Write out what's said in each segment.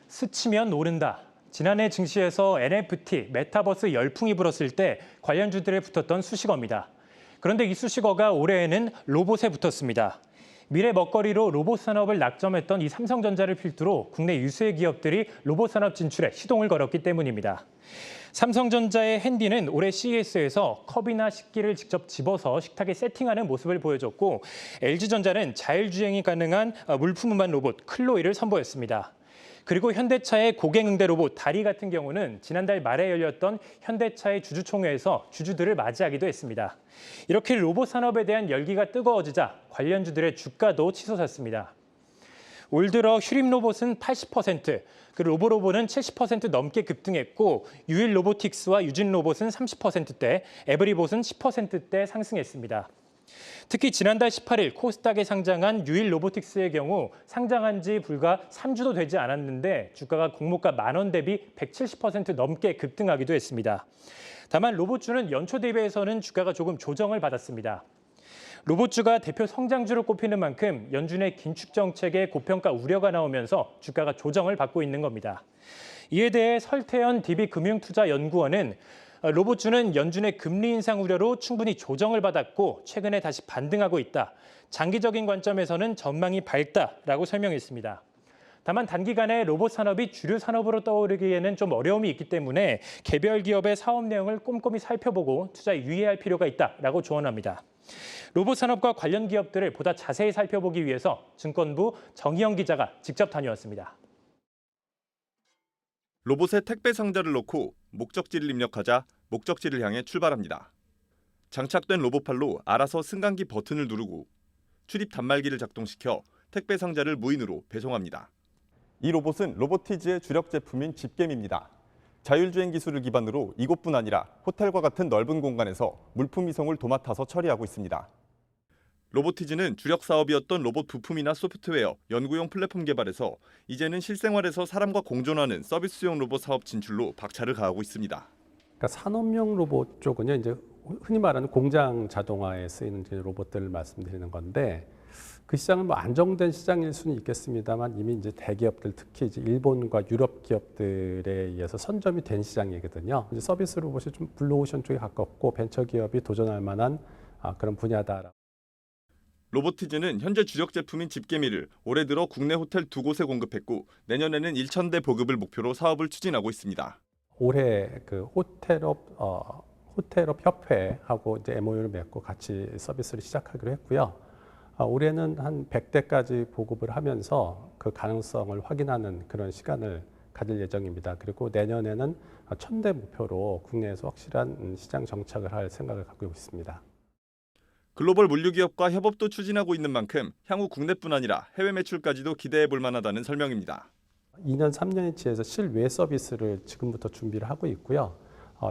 스치면 오른다. 지난해 증시에서 NFT, 메타버스 열풍이 불었을 때 관련주들에 붙었던 수식어입니다. 그런데 이 수식어가 올해에는 로봇에 붙었습니다. 미래 먹거리로 로봇 산업을 낙점했던 이 삼성전자를 필두로 국내 유수의 기업들이 로봇 산업 진출에 시동을 걸었기 때문입니다. 삼성전자의 핸디는 올해 CES에서 컵이나 식기를 직접 집어서 식탁에 세팅하는 모습을 보여줬고, LG전자는 자율주행이 가능한 물품 운반 로봇 클로이를 선보였습니다. 그리고 현대차의 고객응대 로봇 다리 같은 경우는 지난달 말에 열렸던 현대차의 주주총회에서 주주들을 맞이하기도 했습니다. 이렇게 로봇 산업에 대한 열기가 뜨거워지자 관련주들의 주가도 치솟았습니다. 올 들어 휴림 로봇은 80%, 로보로봇은 70% 넘게 급등했고, 유일 로보틱스와 유진 로봇은 30%대, 에브리봇은 10%대 상승했습니다. 특히 지난달 18일 코스닥에 상장한 유일 로보틱스의 경우 상장한 지 불과 3주도 되지 않았는데 주가가 공모가 10,000원 대비 170% 넘게 급등하기도 했습니다. 다만 로봇주는 연초 대비해서는 주가가 조금 조정을 받았습니다. 로봇주가 대표 성장주로 꼽히는 만큼 연준의 긴축 정책에 고평가 우려가 나오면서 주가가 조정을 받고 있는 겁니다. 이에 대해 설태현 DB금융투자연구원은 로봇주는 연준의 금리 인상 우려로 충분히 조정을 받았고 최근에 다시 반등하고 있다. 장기적인 관점에서는 전망이 밝다라고 설명했습니다. 다만 단기간에 로봇 산업이 주류 산업으로 떠오르기에는 좀 어려움이 있기 때문에 개별 기업의 사업 내용을 꼼꼼히 살펴보고 투자에 유의할 필요가 있다라고 조언합니다. 로봇 산업과 관련 기업들을 보다 자세히 살펴보기 위해서 증권부 정희영 기자가 직접 다녀왔습니다. 로봇의 택배 상자를 넣고 목적지를 입력하자 목적지를 향해 출발합니다. 장착된 로봇팔로 알아서 승강기 버튼을 누르고 출입 단말기를 작동시켜 택배 상자를 무인으로 배송합니다. 이 로봇은 로보티즈의 주력 제품인 집겜입니다. 자율주행 기술을 기반으로 이곳뿐 아니라 호텔과 같은 넓은 공간에서 물품 이송을 도맡아서 처리하고 있습니다. 로보티즈는 주력 사업이었던 로봇 부품이나 소프트웨어, 연구용 플랫폼 개발에서 이제는 실생활에서 사람과 공존하는 서비스용 로봇 사업 진출로 박차를 가하고 있습니다. 그러니까 산업용 로봇 쪽은요, 이제 흔히 말하는 공장 자동화에 쓰이는 이제 로봇들을 말씀드리는 건데, 그 시장은 뭐 안정된 시장일 수는 있겠습니다만 이미 이제 대기업들, 특히 이제 일본과 유럽 기업들에 의해서 선점이 된 시장이거든요. 이제 서비스 로봇이 좀 블루오션 쪽에 가깝고 벤처 기업이 도전할 만한 그런 분야다. 로보티즈는 현재 주력 제품인 집게미를 올해 들어 국내 호텔 2곳에 공급했고 내년에는 1,000대 보급을 목표로 사업을 추진하고 있습니다. 올해 그 호텔업 협회하고 이제 MOU를 맺고 같이 서비스를 시작하기로 했고요. 올해는 한 100대까지 보급을 하면서 그 가능성을 확인하는 그런 시간을 가질 예정입니다. 그리고 내년에는 1,000대 목표로 국내에서 확실한 시장 정착을 할 생각을 갖고 있습니다. 글로벌 물류기업과 협업도 추진하고 있는 만큼 향후 국내뿐 아니라 해외 매출까지도 기대해 볼 만하다는 설명입니다. 2년, 3년치에서 실외 서비스를 지금부터 준비를 하고 있고요.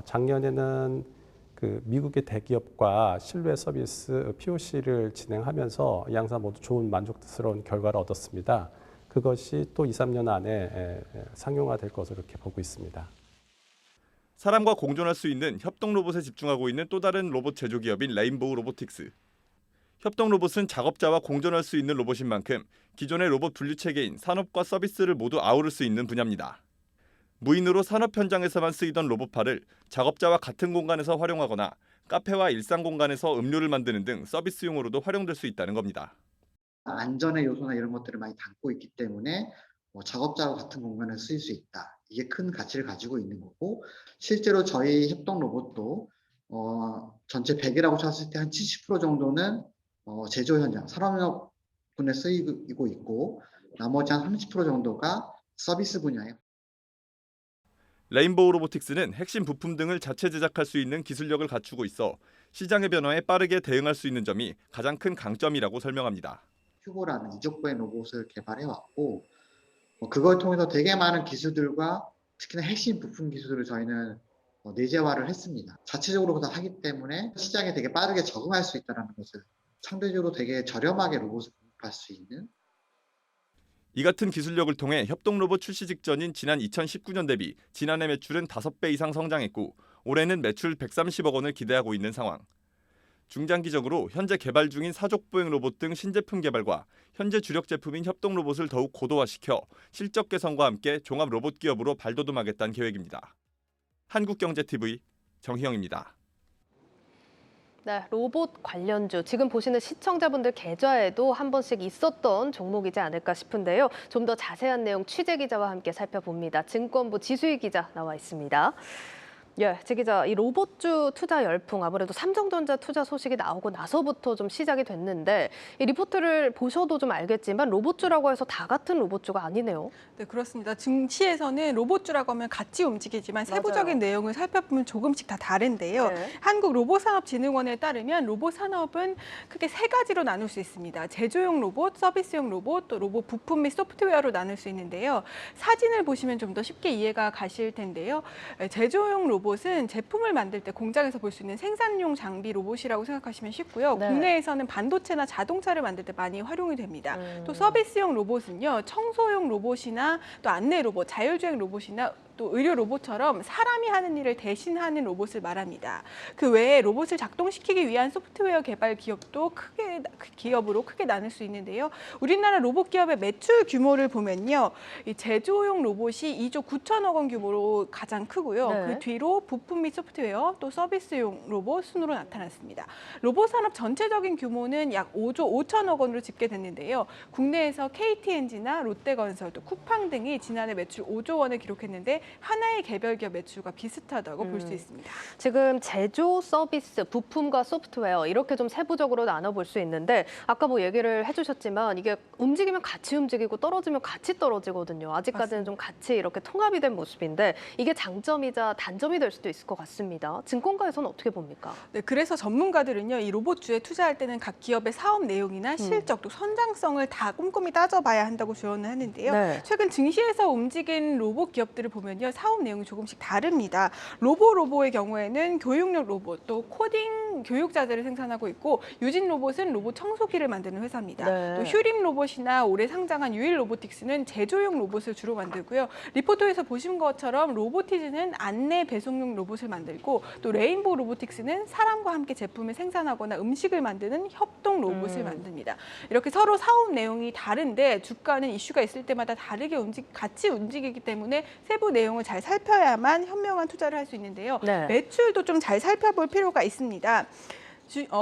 작년에는 그 미국의 대기업과 실외 서비스 POC를 진행하면서 양사 모두 좋은 만족스러운 결과를 얻었습니다. 그것이 또 2, 3년 안에 상용화될 것으로 이렇게 보고 있습니다. 사람과 공존할 수 있는 협동 로봇에 집중하고 있는 또 다른 로봇 제조기업인 레인보우 로보틱스. 협동 로봇은 작업자와 공존할 수 있는 로봇인 만큼 기존의 로봇 분류체계인 산업과 서비스를 모두 아우를 수 있는 분야입니다. 무인으로 산업 현장에서만 쓰이던 로봇팔을 작업자와 같은 공간에서 활용하거나 카페와 일상 공간에서 음료를 만드는 등 서비스용으로도 활용될 수 있다는 겁니다. 안전의 요소나 이런 것들을 많이 담고 있기 때문에 작업자와 같은 공간을 쓸 수 있다. 이게 큰 가치를 가지고 있는 거고, 실제로 저희 협동 로봇도 전체 100이라고 쳤을 때 한 70% 정도는 제조 현장, 산업용 분야에 쓰이고 있고, 나머지 한 30% 정도가 서비스 분야에. 레인보우 로보틱스는 핵심 부품 등을 자체 제작할 수 있는 기술력을 갖추고 있어 시장의 변화에 빠르게 대응할 수 있는 점이 가장 큰 강점이라고 설명합니다. 큐보라는 이족보의 로봇을 개발해왔고, 그걸 통해서 되게 많은 기술들과 특히나 핵심 부품 기술을 저희는 내재화를 했습니다. 자체적으로 다 하기 때문에 시장에 되게 빠르게 적응할 수 있다는 것을, 상대적으로 되게 저렴하게 로봇을 공급할 수 있는. 이 같은 기술력을 통해 협동 로봇 출시 직전인 지난 2019년 대비 지난해 매출은 5배 이상 성장했고 올해는 매출 130억 원을 기대하고 있는 상황. 중장기적으로 현재 개발 중인 사족보행 로봇 등 신제품 개발과 현재 주력 제품인 협동 로봇을 더욱 고도화시켜 실적 개선과 함께 종합 로봇 기업으로 발돋움하겠다는 계획입니다. 한국경제TV 정희영입니다. 네, 로봇 관련주 지금 보시는 시청자분들 계좌에도 한 번씩 있었던 종목이지 않을까 싶은데요. 좀 더 자세한 내용 취재 기자와 함께 살펴봅니다. 증권부 지수희 기자 나와 있습니다. 예, 지 기자, 이 로봇주 투자 열풍 아무래도 삼성전자 투자 소식이 나오고 나서부터 좀 시작이 됐는데 이 리포트를 보셔도 좀 알겠지만 로봇주라고 해서 다 같은 로봇주가 아니네요. 네, 그렇습니다. 증시에서는 로봇주라고 하면 같이 움직이지만 세부적인 내용을 살펴보면 조금씩 다 다른데요. 네. 한국로봇산업진흥원에 따르면 로봇 산업은 크게 세 가지로 나눌 수 있습니다. 제조용 로봇, 서비스용 로봇, 또 로봇 부품 및 소프트웨어로 나눌 수 있는데요. 사진을 보시면 좀 더 쉽게 이해가 가실 텐데요. 제조용 로봇은 제품을 만들 때 공장에서 볼 수 있는 생산용 장비 로봇이라고 생각하시면 쉽고요. 네. 국내에서는 반도체나 자동차를 만들 때 많이 활용이 됩니다. 또 서비스용 로봇은요, 청소용 로봇이나 또 안내 로봇, 자율주행 로봇이나 또 의료 로봇처럼 사람이 하는 일을 대신하는 로봇을 말합니다. 그 외에 로봇을 작동시키기 위한 소프트웨어 개발 기업도 기업으로 크게 나눌 수 있는데요. 우리나라 로봇 기업의 매출 규모를 보면요, 이 제조용 로봇이 2조 9천억 원 규모로 가장 크고요. 네. 그 뒤로 부품 및 소프트웨어, 또 서비스용 로봇 순으로 나타났습니다. 로봇 산업 전체적인 규모는 약 5조 5천억 원으로 집계됐는데요. 국내에서 KTNG나 롯데건설, 또 쿠팡 등이 지난해 매출 5조 원을 기록했는데 하나의 개별 기업 매출과 비슷하다고 볼 수 있습니다. 지금 제조, 서비스, 부품과 소프트웨어 이렇게 좀 세부적으로 나눠볼 수 있는데 아까 뭐 얘기를 해주셨지만 이게 움직이면 같이 움직이고 떨어지면 같이 떨어지거든요. 아직까지는 좀 같이 이렇게 통합이 된 모습인데 이게 장점이자 단점이 될 수도 있을 것 같습니다. 증권가에서는 어떻게 봅니까? 네, 그래서 전문가들은요, 이 로봇주에 투자할 때는 각 기업의 사업 내용이나 실적, 또 선장성을 다 꼼꼼히 따져봐야 한다고 조언을 하는데요. 네. 최근 증시에서 움직인 로봇 기업들을 보면요, 사업 내용이 조금씩 다릅니다. 로보의 경우에는 교육용 로봇, 또 코딩 교육 자재를 생산하고 있고, 유진 로봇은 로봇 청소기를 만드는 회사입니다. 네. 또 휴림 로봇이나 올해 상장한 유일 로보틱스는 제조용 로봇을 주로 만들고요. 리포터에서 보신 것처럼 로보티즈는 안내 배송용 로봇을 만들고, 또 레인보우 로보틱스는 사람과 함께 제품을 생산하거나 음식을 만드는 협동 로봇을 만듭니다. 이렇게 서로 사업 내용이 다른데 주가는 이슈가 있을 때마다 다르게 같이 움직이기 때문에 세부 내용을 잘 살펴야만 현명한 투자를 할 수 있는데요. 네. 매출도 좀 잘 살펴볼 필요가 있습니다.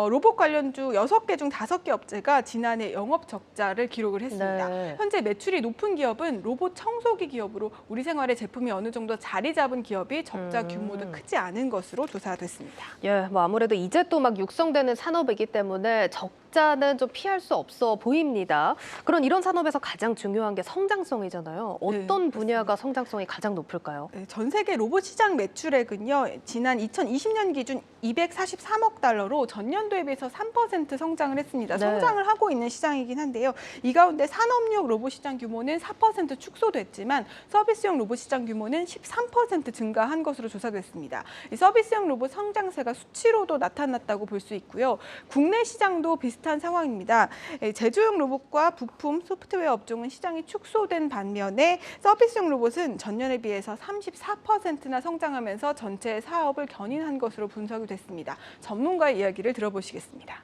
로봇 관련주 6개 중 5개 업체가 지난해 영업 적자를 기록을 했습니다. 네. 현재 매출이 높은 기업은 로봇 청소기 기업으로 우리 생활에 제품이 어느 정도 자리 잡은 기업이 적자 규모도 크지 않은 것으로 조사됐습니다. 예, 뭐 아무래도 이제 또 막 육성되는 산업이기 때문에 적자는 좀 피할 수 없어 보입니다. 그런 이런 산업에서 가장 중요한 게 성장성이잖아요. 어떤 네, 분야가 성장성이 가장 높을까요? 네, 전 세계 로봇 시장 매출액은요, 지난 2020년 기준 243억 달러로 전년도에 비해서 3% 성장을 했습니다. 네. 성장을 하고 있는 시장이긴 한데요. 이 가운데 산업용 로봇 시장 규모는 4% 축소됐지만 서비스용 로봇 시장 규모는 13% 증가한 것으로 조사됐습니다. 이 서비스용 로봇 성장세가 수치로도 나타났다고 볼 수 있고요. 국내 시장도 비슷한 상황입니다. 제조용 로봇과 부품, 소프트웨어 업종은 시장이 축소된 반면에 서비스용 로봇은 전년에 비해서 34%나 성장하면서 전체 사업을 견인한 것으로 분석이 됐습니다. 전문가의 이야기를 들어보시겠습니다.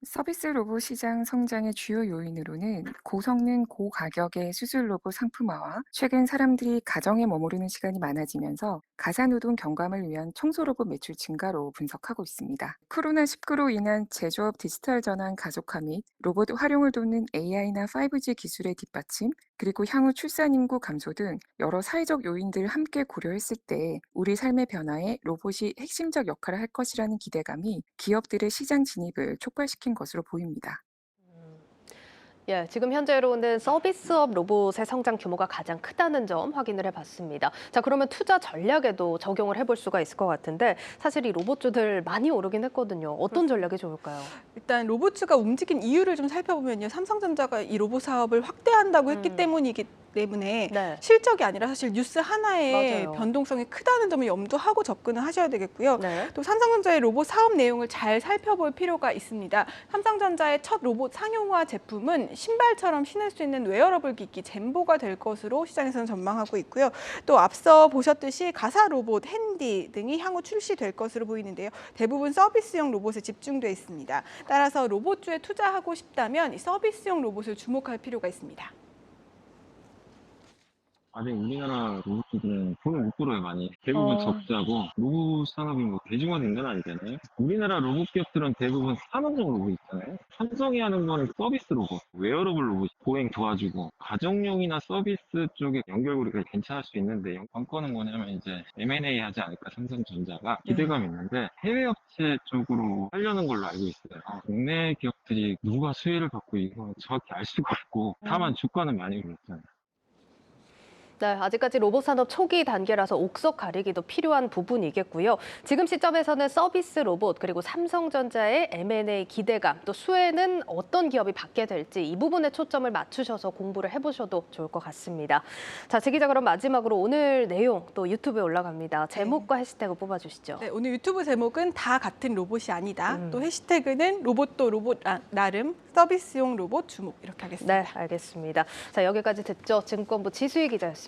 서비스 로봇 시장 성장의 주요 요인으로는 고성능 고가격의 수술 로봇 상품화와 최근 사람들이 가정에 머무르는 시간이 많아지면서 가사노동 경감을 위한 청소 로봇 매출 증가로 분석하고 있습니다. 코로나19로 인한 제조업 디지털 전환 가속화 및 로봇 활용을 돕는 AI나 5G 기술의 뒷받침, 그리고 향후 출산 인구 감소 등 여러 사회적 요인들을 함께 고려했을 때 우리 삶의 변화에 로봇이 핵심적 역할을 할 것이라는 기대감이 기업들의 시장 진입을 촉발시킨 것으로 보입니다. 예, 지금 현재로는 서비스업 로봇의 성장 규모가 가장 크다는 점 확인을 해봤습니다. 자, 그러면 투자 전략에도 적용을 해볼 수가 있을 것 같은데 사실 이 로봇주들 많이 오르긴 했거든요. 어떤 전략이 좋을까요? 일단 로봇주가 움직인 이유를 좀 살펴보면요. 삼성전자가 이 로봇 사업을 확대한다고 했기 때문이기 때문에 네. 실적이 아니라 사실 뉴스 하나의 맞아요. 변동성이 크다는 점을 염두하고 접근을 하셔야 되겠고요. 네. 또 삼성전자의 로봇 사업 내용을 잘 살펴볼 필요가 있습니다. 삼성전자의 첫 로봇 상용화 제품은 신발처럼 신을 수 있는 웨어러블 기기 젠보가 될 것으로 시장에서는 전망하고 있고요. 또 앞서 보셨듯이 가사 로봇, 핸디 등이 향후 출시될 것으로 보이는데요. 대부분 서비스용 로봇에 집중돼 있습니다. 따라서 로봇주에 투자하고 싶다면 이 서비스용 로봇을 주목할 필요가 있습니다. 아직 우리나라 로봇들은 돈을 못 벌어요, 많이. 대부분 적자고, 로봇 산업이 뭐 대중화된 건 아니잖아요. 우리나라 로봇 기업들은 대부분 산업용 로봇 있잖아요. 삼성이 하는 거는 서비스 로봇, 웨어러블 로봇, 보행 도와주고, 가정용이나 서비스 쪽에 연결고리가 괜찮을 수 있는데, 관건은 뭐냐면 이제 M&A 하지 않을까, 삼성전자가 기대감이 있는데, 해외 업체 쪽으로 하려는 걸로 알고 있어요. 국내 기업들이 누가 수혜를 받고 이거 정확히 알 수가 없고, 다만 주가는 많이 올랐잖아요. 네, 아직까지 로봇 산업 초기 단계라서 옥석 가리기도 필요한 부분이겠고요. 지금 시점에서는 서비스 로봇 그리고 삼성전자의 M&A 기대감 또 수혜는 어떤 기업이 받게 될지 이 부분에 초점을 맞추셔서 공부를 해보셔도 좋을 것 같습니다. 자, 제 기자 그럼 마지막으로 오늘 내용 또 유튜브에 올라갑니다. 제목과 해시태그 뽑아주시죠. 네, 오늘 유튜브 제목은 다 같은 로봇이 아니다. 또 해시태그는 로봇도 로봇 나름 서비스용 로봇 주목 이렇게 하겠습니다. 네, 알겠습니다. 자, 여기까지 듣죠. 증권부 지수희 기자였습니다.